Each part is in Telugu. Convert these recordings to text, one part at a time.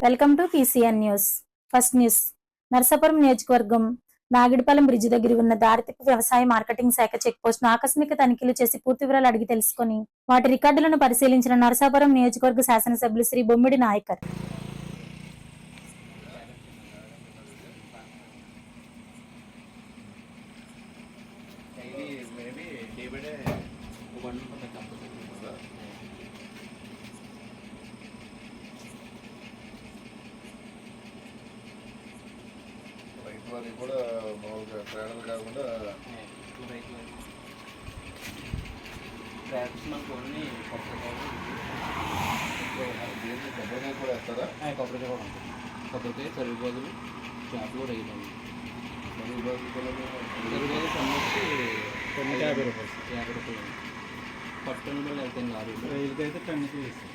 Welcome to PCN news. First news. Narsapuram నియోజకవర్గం నాగిడిపాలెం బ్రిడ్జి దగ్గర ఉన్న దారితిప్పు వ్యవసాయ మార్కెటింగ్ శాఖ చెక్ పోస్ట్ ను ఆకస్మిక తనిఖీలు చేసి పూర్తి వివరాలు అడిగి తెలుసుకుని వాటి రికార్డులను పరిశీలించిన నర్సాపురం నియోజకవర్గ శాసనసభ్యులు శ్రీ బొమ్మిడి నాయకర్. వారికి కూడా మామూలుగా ట్రేడర్లు కాకుండా ట్రాక్స్ మనకు ఓన్లీ కొబ్బరికాయ కూడా వేస్తారా? కొబ్బరికాయ కూడా ఉంటుంది. కొబ్బరికాయ సరుగు బదులు చేపలు కూడా వేయాలి. సరుగు బదులు సరుగు పన్నుకి 50 రూపాయలు. పట్టుని కూడా వెళ్తాను లారీలు రైలుకైతే టన్నుకి వేస్తాం.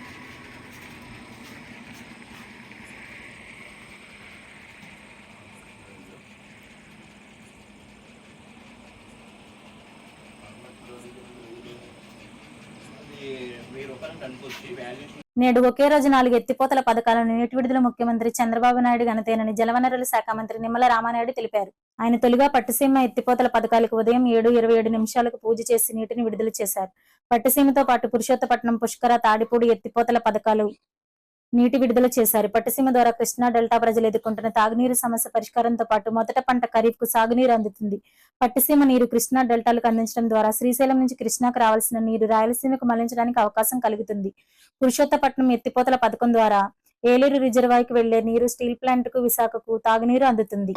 నేడు ఒకే రోజు 4 ఎత్తిపోతల పథకాలను నీటి విడుదల ముఖ్యమంత్రి చంద్రబాబు నాయుడు ఘనతేనని జలవనరుల శాఖ మంత్రి నిమ్మల రామానాయుడు తెలిపారు. ఆయన తొలిగా పట్టుసీమ ఎత్తిపోతల పథకాలకు ఉదయం 7:27 పూజ చేసి నీటిని విడుదల చేశారు. పట్టుసీమతో పాటు పురుషోత్తపట్నం, పుష్కర, తాడిపూడి ఎత్తిపోతల పథకాలు నీటి విడుదల చేశారు. పట్టుసీమ ద్వారా కృష్ణా డెల్టా ప్రజలు ఎదుర్కొంటున్న తాగునీరు సమస్య పరిష్కారంతో పాటు మొదట పంట ఖరీఫ్ కు సాగునీరు అందుతుంది. పట్టుసీమ నీరు కృష్ణా డెల్టాలకు అందించడం ద్వారా శ్రీశైలం నుంచి కృష్ణాకు రావాల్సిన నీరు రాయలసీమకు మళ్లించడానికి అవకాశం కలుగుతుంది. పురుషోత్తపట్నం ఎత్తిపోతల పథకం ద్వారా ఏలూరు రిజర్వాయర్కి వెళ్లే నీరు స్టీల్ ప్లాంట్ కు, విశాఖకు తాగునీరు అందుతుంది.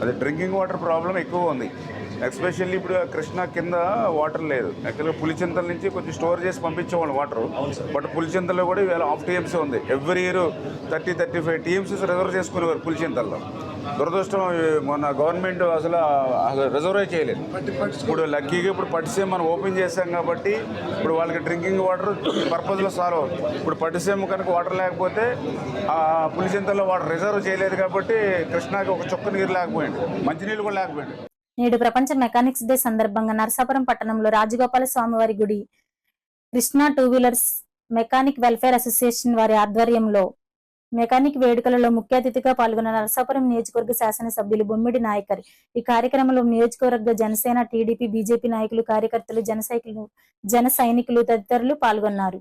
అదే డ్రింకింగ్ వాటర్ ప్రాబ్లం ఎక్కువ ఉంది. ఎస్పెషల్లీ ఇప్పుడు కృష్ణా కింద వాటర్ లేదు. యాక్చువల్గా పులిచింతల నుంచి కొంచెం స్టోర్ చేసి పంపించేవాళ్ళు వాటర్. బట్ పులిచింతల్లో కూడా ఇవాళ 1/2 TMC ఉంది. ఎవ్రీ ఇయర్ 30-35 TMC రిజర్వ్ చేసుకునేవారు పులిచింతల్లో. దురదృష్టం మొన్న గవర్నమెంట్ అసలు రిజర్వే చేయలేదు. ఇప్పుడు లక్కీగా ఇప్పుడు పట్టిసీమ మనం ఓపెన్ చేసాం కాబట్టి ఇప్పుడు వాళ్ళకి డ్రింకింగ్ వాటర్ పర్పస్లో సాల్వ్ అవుతుంది. ఇప్పుడు పట్టిసీమ కనుక వాటర్ లేకపోతే ఆ పులిచింతల్లో వాటర్ రిజర్వ్ చేయలేదు కాబట్టి కృష్ణాకి ఒక చుక్క నీరు లేకపోయింది, మంచినీళ్ళు కూడా లేకపోయింది. నేడు ప్రపంచ మెకానిక్స్ డే సందర్భంగా నరసాపురం పట్టణంలో రాజగోపాల స్వామివారి గుడి, Krishna 2 wheelers mechanic welfare association వారి ఆధ్వర్యంలో మెకానిక్ వేడుకలలో ముఖ్య అతిథిగా పాల్గొన్న నరసాపురం నియోజకవర్గ శాసనసభ్యులు బొమ్మిడి నాయకర్. ఈ కార్యక్రమంలో నియోజకవర్గ జనసేన, టీడీపీ, బీజేపీ నాయకులు, కార్యకర్తలు, జన సైనికులు తదితరులు పాల్గొన్నారు.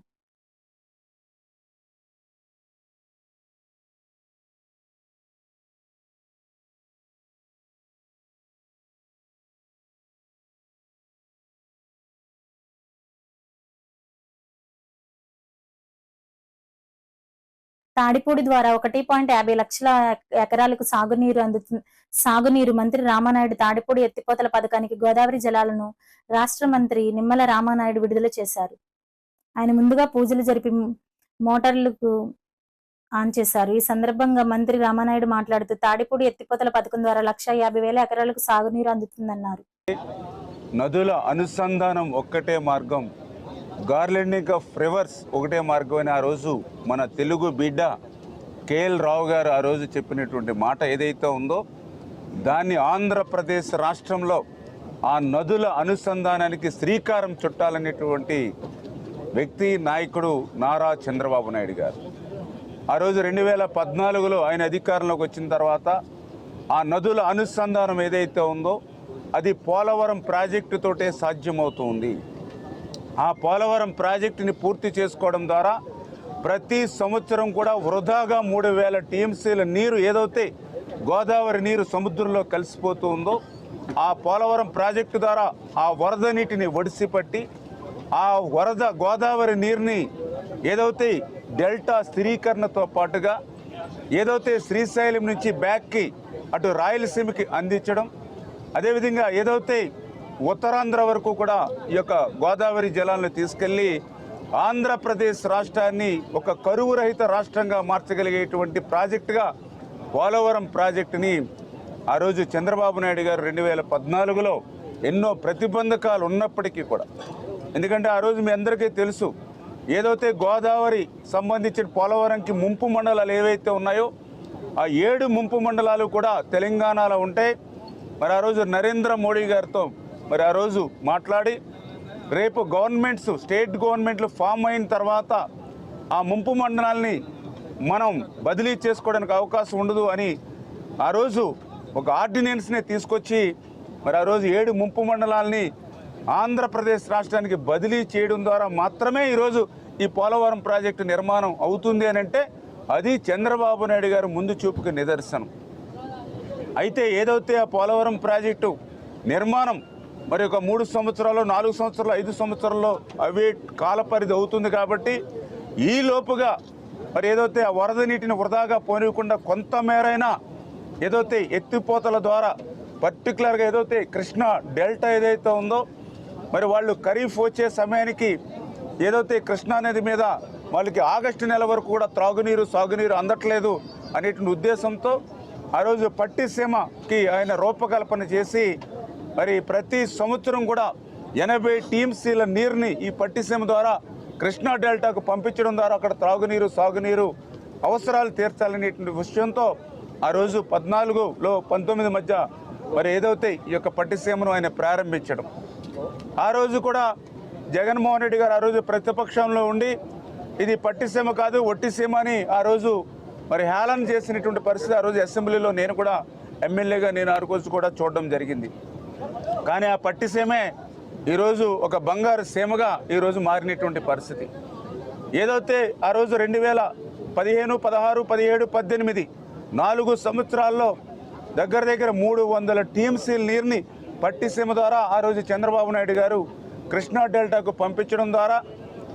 తాడిపూడి ద్వారా 1.50 లక్షల ఎకరాలకు సాగునీరు మంత్రి రామానాయుడు తాడిపూడి ఎత్తిపోతల పథకానికి గోదావరి జలాలను రాష్ట్ర మంత్రి నిమ్మల రామానాయుడు విడుదల చేశారు. ఆయన ముందుగా పూజలు జరిపి మోటార్లకు ఆన్ చేశారు. ఈ సందర్భంగా మంత్రి రామానాయుడు మాట్లాడుతూ తాడిపూడి ఎత్తిపోతల పథకం ద్వారా 1,50,000 ఎకరాలకు సాగునీరు అందుతుందన్నారు. నదుల అనుసంధానం ఒక్కటే మార్గం, గార్లెండింగ్ ఆఫ్ రివర్స్ ఒకటే మార్గం అని ఆ రోజు మన తెలుగు బిడ్డ KL రావు గారు ఆ రోజు చెప్పినటువంటి మాట ఏదైతే ఉందో దాన్ని ఆంధ్రప్రదేశ్ రాష్ట్రంలో ఆ నదుల అనుసంధానానికి శ్రీకారం చుట్టాలనేటువంటి వ్యక్తి, నాయకుడు నారా చంద్రబాబు నాయుడు గారు. ఆ రోజు 2014లో ఆయన అధికారంలోకి వచ్చిన తర్వాత ఆ నదుల అనుసంధానం ఏదైతే ఉందో అది పోలవరం ప్రాజెక్టుతోటే సాధ్యమవుతుంది. ఆ పోలవరం ప్రాజెక్టుని పూర్తి చేసుకోవడం ద్వారా ప్రతి సంవత్సరం కూడా వృధాగా 3,000 TMCల నీరు ఏదైతే గోదావరి నీరు సముద్రంలో కలిసిపోతూ ఉందో ఆ పోలవరం ప్రాజెక్టు ద్వారా ఆ వరద నీటిని ఒడిసిపట్టి ఆ వరద గోదావరి నీరుని ఏదైతే డెల్టా స్థిరీకరణతో పాటుగా ఏదైతే శ్రీశైలం నుంచి బ్యాక్కి అటు రాయలసీమకి అందించడం, అదేవిధంగా ఏదైతే ఉత్తరాంధ్ర వరకు కూడా ఈ యొక్క గోదావరి జలాలను తీసుకెళ్ళి ఆంధ్రప్రదేశ్ రాష్ట్రాన్ని ఒక కరువు రహిత రాష్ట్రంగా మార్చగలిగేటువంటి ప్రాజెక్టుగా పోలవరం ప్రాజెక్టుని ఆ రోజు చంద్రబాబు నాయుడు గారు 2014లో ఎన్నో ప్రతిబంధకాలు ఉన్నప్పటికీ కూడా, ఎందుకంటే ఆ రోజు మీ అందరికీ తెలుసు ఏదైతే గోదావరి సంబంధించిన పోలవరంకి ముంపు మండలాలు ఏవైతే ఉన్నాయో ఆ 7 ముంపు మండలాలు కూడా తెలంగాణలో ఉంటాయి. మరి ఆ రోజు నరేంద్ర మోడీ గారితో మరి ఆ రోజు మాట్లాడి రేపు గవర్నమెంట్స్ స్టేట్ గవర్నమెంట్లు ఫామ్ అయిన తర్వాత ఆ ముంపు మండలాల్ని మనం బదిలీ చేసుకోవడానికి అవకాశం ఉండదు అని ఆ రోజు ఒక ఆర్డినెన్స్ని తీసుకొచ్చి మరి ఆ రోజు 7 ముంపు మండలాల్ని ఆంధ్రప్రదేశ్ రాష్ట్రానికి బదిలీ చేయడం ద్వారా మాత్రమే ఈరోజు ఈ పోలవరం ప్రాజెక్టు నిర్మాణం అవుతుంది అని అంటే అది చంద్రబాబు నాయుడు గారు ముందు చూపుకి నిదర్శనం. అయితే ఏదైతే ఆ పోలవరం ప్రాజెక్టు నిర్మాణం మరి ఒక 3 సంవత్సరాలు 4 సంవత్సరాలు 5 సంవత్సరాల్లో అవే కాలపరిధి అవుతుంది కాబట్టి ఈ లోపుగా మరి ఏదైతే ఆ వరద నీటిని వృధాగా పోనివ్వకుండా కొంతమేరైనా ఏదైతే ఎత్తిపోతల ద్వారా పర్టికులర్గా ఏదైతే కృష్ణా డెల్టా ఏదైతే ఉందో మరి వాళ్ళు ఖరీఫ్ వచ్చే సమయానికి ఏదైతే కృష్ణా నది మీద వాళ్ళకి ఆగస్టు నెల వరకు కూడా త్రాగునీరు సాగునీరు అందట్లేదు అనేటువంటి ఉద్దేశంతో ఆ రోజు పట్టిసీమకి ఆయన రూపకల్పన చేసి మరి ప్రతి సంవత్సరం కూడా 80 టీఎంసీల నీరుని ఈ పట్టిసీమ ద్వారా కృష్ణా డెల్టాకు పంపించడం ద్వారా అక్కడ త్రాగునీరు సాగునీరు అవసరాలు తీర్చాలనేటువంటి విషయంతో ఆ రోజు 14లో 19 మధ్య మరి ఏదైతే ఈ యొక్క పట్టిసీమను ఆయన ప్రారంభించడం, ఆ రోజు కూడా జగన్మోహన్ రెడ్డి గారు ఆ రోజు ప్రతిపక్షంలో ఉండి ఇది పట్టిసీమ కాదు ఒట్టిసీమ అని ఆ రోజు మరి హేళన చేసినటువంటి పరిస్థితి ఆ రోజు అసెంబ్లీలో నేను కూడా ఎమ్మెల్యేగా నేను ఆ రోజు కూడా చూడడం జరిగింది. కానీ ఆ పట్టిసీమే ఈరోజు ఒక బంగారు సీమగా ఈరోజు మారినటువంటి పరిస్థితి. ఏదైతే ఆ రోజు 2015, 16, 17, 18 4 సంవత్సరాల్లో దగ్గర 300 టీఎంసీల నీరుని పట్టిసీమ ద్వారా ఆ రోజు చంద్రబాబు నాయుడు గారు కృష్ణా డెల్టాకు పంపించడం ద్వారా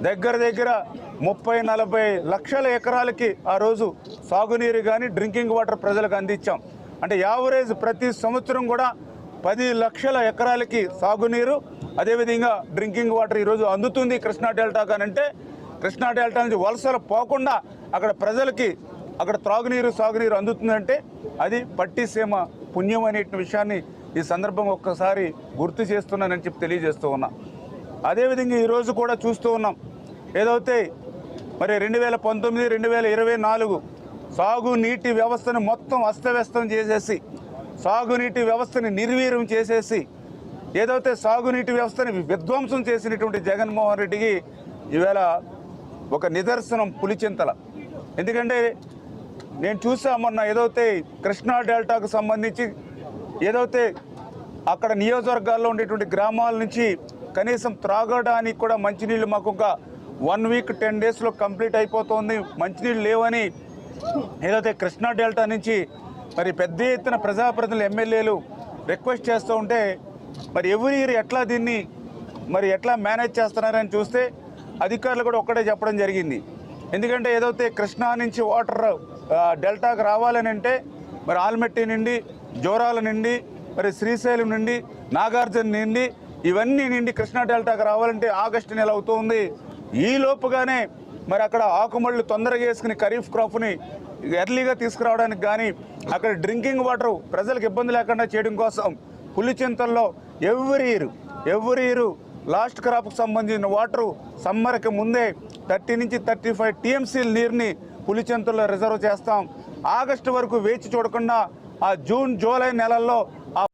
దగ్గర 30-40 లక్షల ఎకరాలకి ఆ రోజు సాగునీరు కానీ డ్రింకింగ్ వాటర్ ప్రజలకు అందించాం. అంటే యావరేజ్ ప్రతి సంవత్సరం కూడా 10 లక్షల ఎకరాలకి సాగునీరు అదేవిధంగా డ్రింకింగ్ వాటర్ ఈరోజు అందుతుంది కృష్ణా డెల్టా కానంటే కృష్ణా డెల్టా నుంచి వలసలు పోకుండా అక్కడ ప్రజలకి అక్కడ త్రాగునీరు సాగునీరు అందుతుందంటే అది పట్టిసీమ పుణ్యం అనే విషయాన్ని ఈ సందర్భంగా ఒక్కసారి గుర్తు చేస్తున్నానని చెప్పి తెలియజేస్తూ ఉన్నా. అదేవిధంగా ఈరోజు కూడా చూస్తూ ఉన్నాం ఏదైతే మరి 2019, 2024 సాగునీటి వ్యవస్థను మొత్తం అస్తవ్యస్తం చేసేసి సాగునీటి వ్యవస్థని నిర్వీర్యం చేసేసి ఏదైతే సాగునీటి వ్యవస్థని విధ్వంసం చేసినటువంటి జగన్మోహన్ రెడ్డికి ఈవేళ ఒక నిదర్శనం పులిచింతల. ఎందుకంటే నేను చూసా మొన్న ఏదైతే కృష్ణా డెల్టాకు సంబంధించి ఏదైతే అక్కడ నియోజకవర్గాల్లో ఉండేటువంటి గ్రామాల నుంచి కనీసం త్రాగడానికి కూడా మంచినీళ్ళు మాకు ఒక 1 వీక్ 10 డేస్లో కంప్లీట్ అయిపోతుంది, మంచినీళ్ళు లేవని ఏదైతే కృష్ణా డెల్టా నుంచి మరి పెద్ద ఎత్తున ప్రజాప్రతినిధులు ఎమ్మెల్యేలు రిక్వెస్ట్ చేస్తూ ఉంటే మరి ఎవ్రీ ఇయర్ ఎట్లా దీన్ని మరి ఎట్లా మేనేజ్ చేస్తున్నారని చూస్తే అధికారులు కూడా ఒక్కటే చెప్పడం జరిగింది. ఎందుకంటే ఏదైతే కృష్ణా నుంచి వాటర్ డెల్టాకు రావాలని అంటే మరి ఆల్మట్టి నుండి జోరాల నుండి మరి శ్రీశైలం నుండి నాగార్జున నుండి ఇవన్నీ నుండి కృష్ణా డెల్టాకు రావాలంటే ఆగస్టు నెల అవుతుంది. ఈ లోపుగానే మరి అక్కడ ఆకుమళ్ళు తొందరగా వేసుకుని ఖరీఫ్ క్రాప్ని ఎర్లీగా తీసుకురావడానికి కానీ అక్కడ డ్రింకింగ్ వాటర్ ప్రజలకు ఇబ్బంది లేకుండా చేయడం కోసం పులిచింతల్లో ఎవ్రీ ఇయర్ లాస్ట్ క్రాప్కు సంబంధించిన వాటరు సమ్మర్కి ముందే 30 నుంచి 35 టీఎంసీల నీరుని పులిచింతల్లో రిజర్వ్ చేస్తాం. ఆగస్టు వరకు వేచి చూడకుండా ఆ జూన్ జూలై నెలల్లో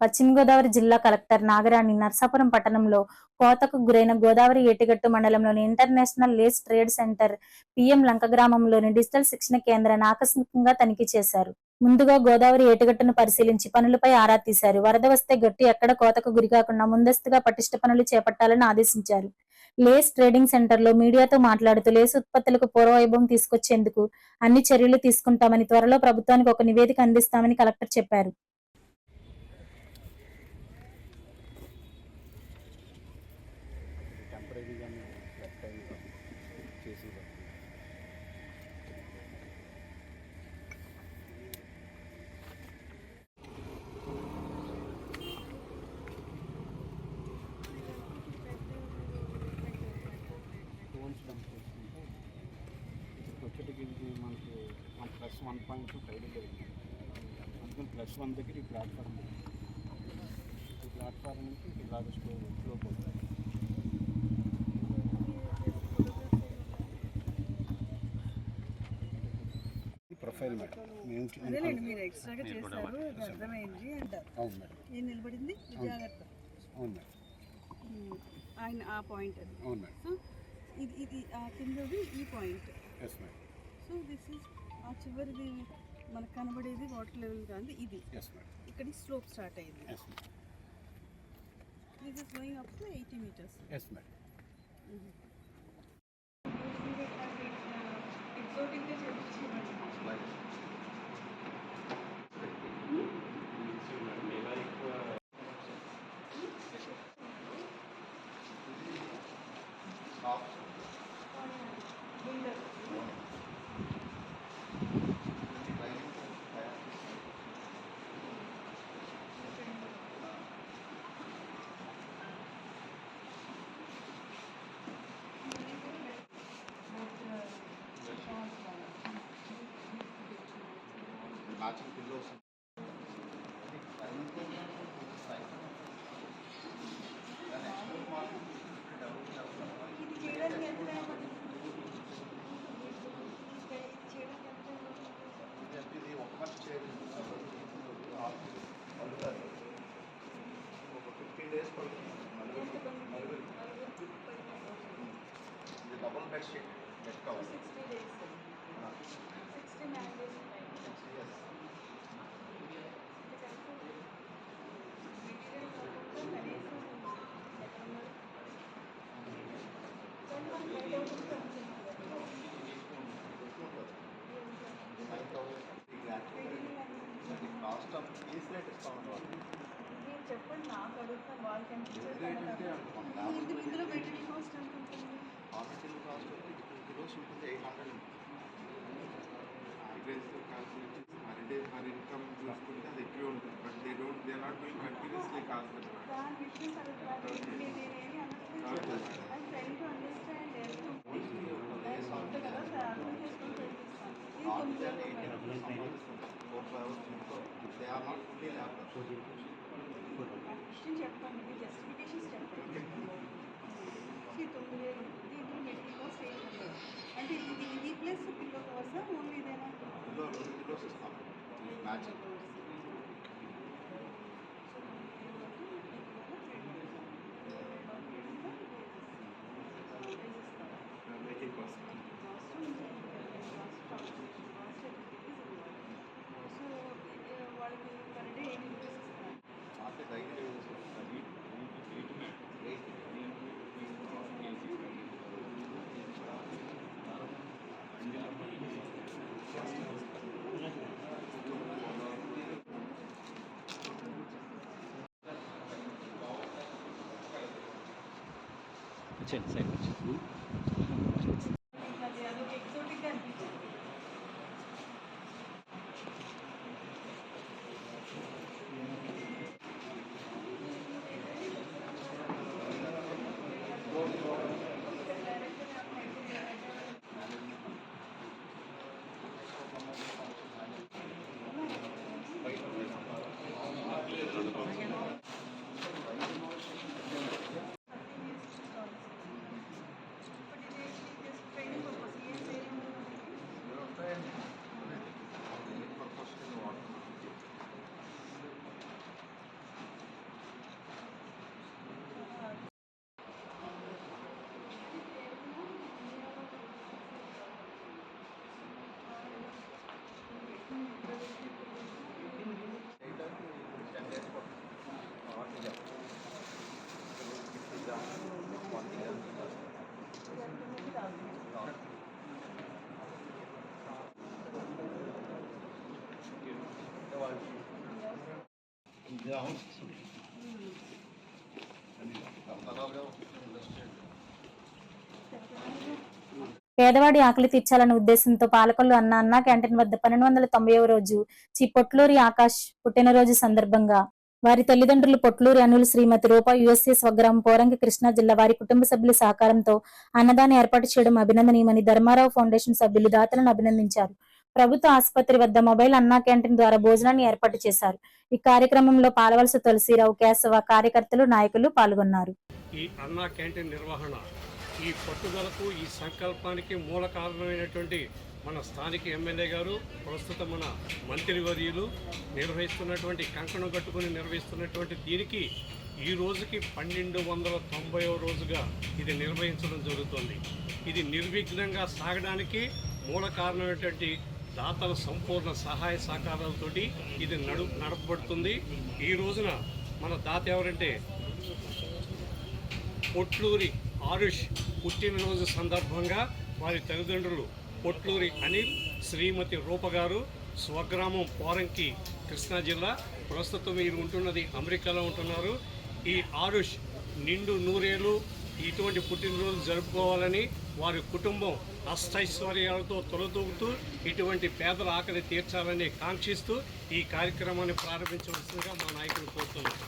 పశ్చిమ గోదావరి జిల్లా కలెక్టర్ నాగరాణి నర్సాపురం పట్టణంలో కోతకు గురైన గోదావరి ఏటిగట్టు మండలంలోని international lace trade centre PM Lanka గ్రామంలోని డిజిటల్ శిక్షణ కేంద్రాన్ని ఆకస్మికంగా తనిఖీ చేశారు. ముందుగా గోదావరి ఏటిగట్టును పరిశీలించి పనులపై ఆరా తీశారు. వరద వస్తే గట్టి ఎక్కడ కోతకు గురికాకుండా ముందస్తుగా పటిష్ట పనులు చేపట్టాలని ఆదేశించారు. లేస్ ట్రేడింగ్ సెంటర్ లో మీడియాతో మాట్లాడుతూ లేస్ ఉత్పత్తులకు పూర్వవైభవం తీసుకొచ్చేందుకు అన్ని చర్యలు తీసుకుంటామని, త్వరలో ప్రభుత్వానికి ఒక నివేదిక అందిస్తామని కలెక్టర్ చెప్పారు. పాయింట్స్ ట్రైనింగ్ జరిగింది. అందుకని +1 దగ్గర ఈ ప్లాట్ఫామ్ ఉంది. ఈ ప్లాట్ఫామ్ నుంచి ఇలాగ స్లోప్ అవుతుంది. ప్రొఫైల్ మేడం అదేలేండి, మీరు ఎక్స్ట్రాగా చేస్తారు, అది అర్థమైంది అంటారు. అవును మేడం. ఏం నిలబడింది జాగ్రత్త. అవును మేడం. ఆయన ఆ పాయింట్ అది. అవును మేడం. సో ఇది ఆ కిందది ఈ point. Yes madam. So this is ఆ చివరిది మనకు కనబడేది వాటర్ లెవెల్ కాదు ఇది. Yes madam. ఇక్కడ స్లోప్ స్టార్ట్ అయ్యింది. Yes madam. This is going up to 80 meters. Yes madam. ఎగ్జాటిక్గా చేయించేవాళ్ళు. ఇది చేయడానికి ఎంత టైం పడుతుంది? Double bed sheet bed cover 60 days. 69 days ఉంటాయి. మెటీరియల్ కాకుండా కనీసం కాస్ట్ ఆఫ్ పీస్ రేట్ ఇస్తా ఉన్నవాళ్ళు మీరు చెప్పండి, నాకు అడుగుతాను, వాళ్ళకి అనిపించేది. ఇందులో మెటీరియల్ కాస్ట్ ఎంత ఉంటుంది? రా మెటీరియల్ కాస్ట్ వచ్చి 2 kilos ఉంటుంది 800 per income చూసుకుంటే అది ఎక్కువ ఉంటుంది. But they are not doing continuously cost. దాని విషయం తర్వాత నేనేమి అనట్లేదు. ఐ ట్రైన్ టు అండర్స్టాండ్ సొంత కదా, అర్థం చేసుకుని ప్రయత్నిస్తాను. ఇది 9 they are not fully lab. ఆ క్వశ్చన్ చెప్పండి, మీ జస్టిఫికేషన్స్ చెప్పండి. 9,000 దీంట్లో మెటీరియల్ కాస్ట్ 800. అంటే ఇది ప్లస్ పిల్లో కాస్ట్ ఓన్లీ ఇదేనా? 2 kilos ఇస్తాం మ్యాచింగ్. మేకింగ్ కాస్ట్ వాళ్ళకి పర్ డే 8 రూపీస్ ఇస్తారు. అంటే డైలీ అది అదొక ఎగ్జోటిక్గా అనిపించింది. పేదవాడి ఆకలి తీర్చాలనే ఉద్దేశంతో పాలకొల్లు అన్న క్యాంటీన్ వద్ద 1290వ రోజు పొట్లూరి ఆకాష్ పుట్టినరోజు సందర్భంగా వారి తల్లిదండ్రులు పొట్లూరి అనులు శ్రీమతి రూప యుఎస్ఏ స్వగ్రామం పోరంకి కృష్ణా జిల్లా వారి కుటుంబ సభ్యుల సహకారంతో అన్నదానం ఏర్పాటు చేయడం అభినందనీయమని ధర్మారావు ఫౌండేషన్ సభ్యులు దాతలను అభినందించారు. ప్రభుత్వ ఆసుపత్రి వద్ద మొబైల్ అన్నా క్యాంటీన్ ద్వారా భోజనాన్ని ఏర్పాటు చేశారు. ఈ కార్యక్రమంలో పాలవలస తులసిరావు, కేశవ, కార్యకర్తలు, నాయకులు పాల్గొన్నారు. ఈ అన్నా క్యాంటీన్ నిర్వహణ ఈ పట్టుదలకు, ఈ సంకల్పానికి మూల కారణమైనటువంటి మన స్థానిక ఎమ్మెల్యే గారు, ప్రస్తుతం మన మంత్రివర్యులు నిర్వహిస్తున్నటువంటి, కంకణం కట్టుకుని నిర్వహిస్తున్నటువంటి దీనికి ఈ రోజుకి 1290వ రోజుగా ఇది నిర్వహించడం జరుగుతుంది. ఇది నిర్విఘ్నంగా సాగడానికి మూల కారణమైనటువంటి దాతల సంపూర్ణ సహాయ సహకారాలతోటి ఇది నడపబడుతుంది. ఈ రోజున మన దాత ఎవరంటే పొట్లూరి ఆరుష్ పుట్టినరోజు సందర్భంగా వారి తల్లిదండ్రులు పొట్లూరి అనిల్, శ్రీమతి రూప గారు, స్వగ్రామం పోరంకి, కృష్ణా జిల్లా. ప్రస్తుతం మీరు ఉంటున్నది అమెరికాలో ఉంటున్నారు. ఈ ఆరుష్ నిండు నూరేళ్ళు ఇటువంటి పుట్టినరోజు జరుపుకోవాలని వారి కుటుంబం అష్టైశ్వర్యాలతో తొలతూగుతూ ఇటువంటి పేదల ఆకలి తీర్చాలని కాంక్షిస్తూ ఈ కార్యక్రమాన్ని ప్రారంభించవలసిందిగా మా నాయకులు కోరుతున్నారు.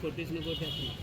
కొట్టేసిన కొట్టేస్తున్నా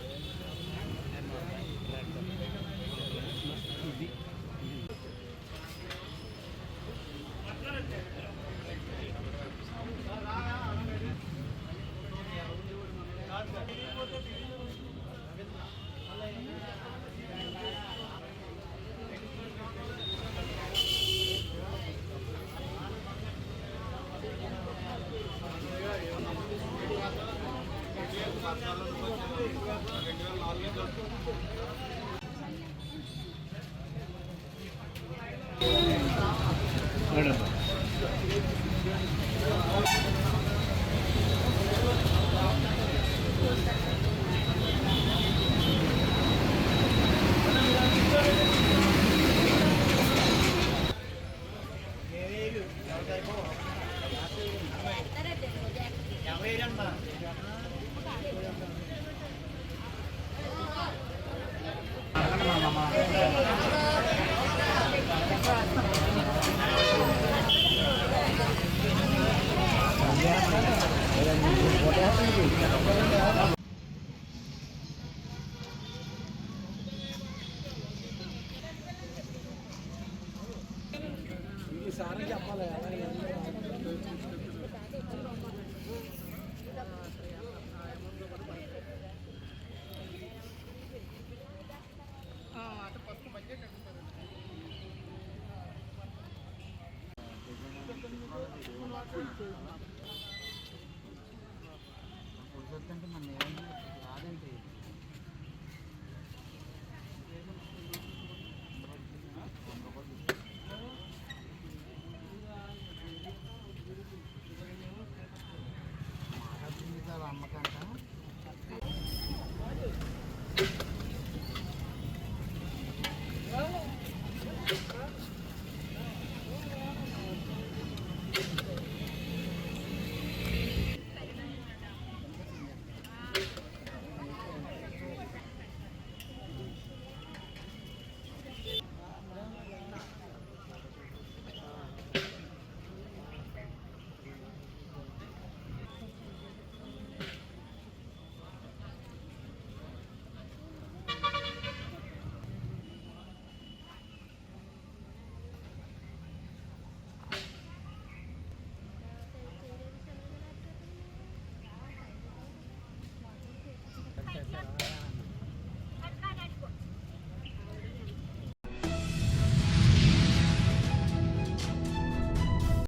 మన